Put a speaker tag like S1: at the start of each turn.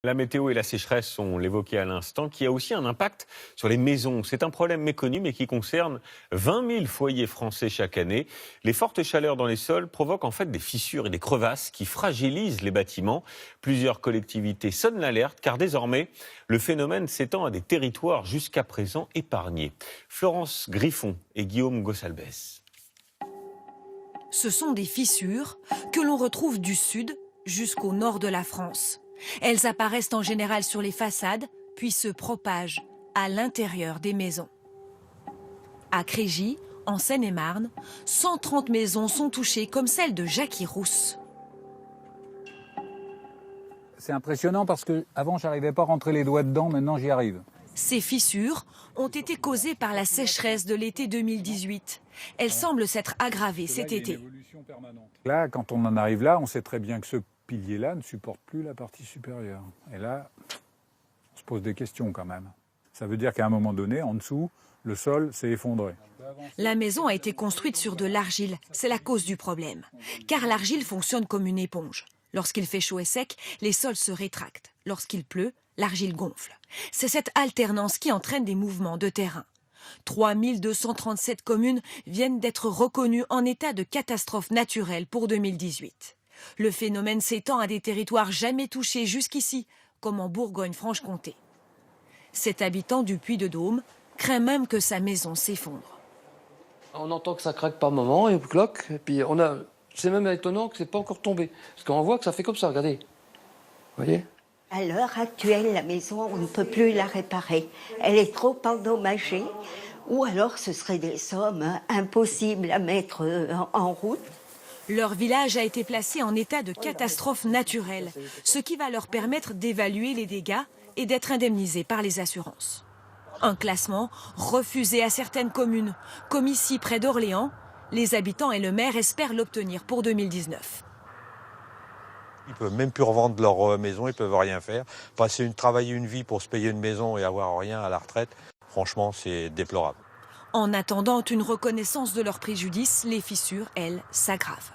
S1: La météo et la sécheresse, on l'évoquait à l'instant, qui a aussi un impact sur les maisons. C'est un problème méconnu, mais qui concerne 20 000 foyers français chaque année. Les fortes chaleurs dans les sols provoquent en fait des fissures et des crevasses qui fragilisent les bâtiments. Plusieurs collectivités sonnent l'alerte, car désormais, le phénomène s'étend à des territoires jusqu'à présent épargnés. Florence Griffon et Guillaume Gossalbès.
S2: Ce sont des fissures que l'on retrouve du sud jusqu'au nord de la France. Elles apparaissent en général sur les façades, puis se propagent à l'intérieur des maisons. À Crégy, en Seine-et-Marne, 130 maisons sont touchées comme celle de Jackie Rousse.
S3: C'est impressionnant parce qu'avant, je n'arrivais pas à rentrer les doigts dedans, maintenant j'y arrive.
S2: Ces fissures ont été causées par la sécheresse de l'été 2018. Elles semblent s'être aggravées cet été.
S3: Là, quand on en arrive là, on sait très bien que ce pilier-là ne supporte plus la partie supérieure. Et là, on se pose des questions quand même. Ça veut dire qu'à un moment donné, en dessous, le sol s'est effondré.
S2: La maison a été construite sur de l'argile. C'est la cause du problème. Car l'argile fonctionne comme une éponge. Lorsqu'il fait chaud et sec, les sols se rétractent. Lorsqu'il pleut, l'argile gonfle. C'est cette alternance qui entraîne des mouvements de terrain. 3237 communes viennent d'être reconnues en état de catastrophe naturelle pour 2018. Le phénomène s'étend à des territoires jamais touchés jusqu'ici, comme en Bourgogne-Franche-Comté. Cet habitant du Puy-de-Dôme craint même que sa maison s'effondre.
S4: On entend que ça craque par moment et cloque, et puis c'est même étonnant que c'est pas encore tombé, parce qu'on voit que ça fait comme ça, regardez. Vous voyez ?
S5: À l'heure actuelle, la maison, on ne peut plus la réparer. Elle est trop endommagée, ou alors ce seraient des sommes impossibles à mettre en route.
S2: Leur village a été placé en état de catastrophe naturelle, ce qui va leur permettre d'évaluer les dégâts et d'être indemnisés par les assurances. Un classement refusé à certaines communes, comme ici près d'Orléans. Les habitants et le maire espèrent l'obtenir pour 2019.
S6: Ils peuvent même plus revendre leur maison, ils peuvent rien faire. Travailler une vie pour se payer une maison et avoir rien à la retraite, franchement, c'est déplorable.
S2: En attendant une reconnaissance de leur préjudice, les fissures, elles, s'aggravent.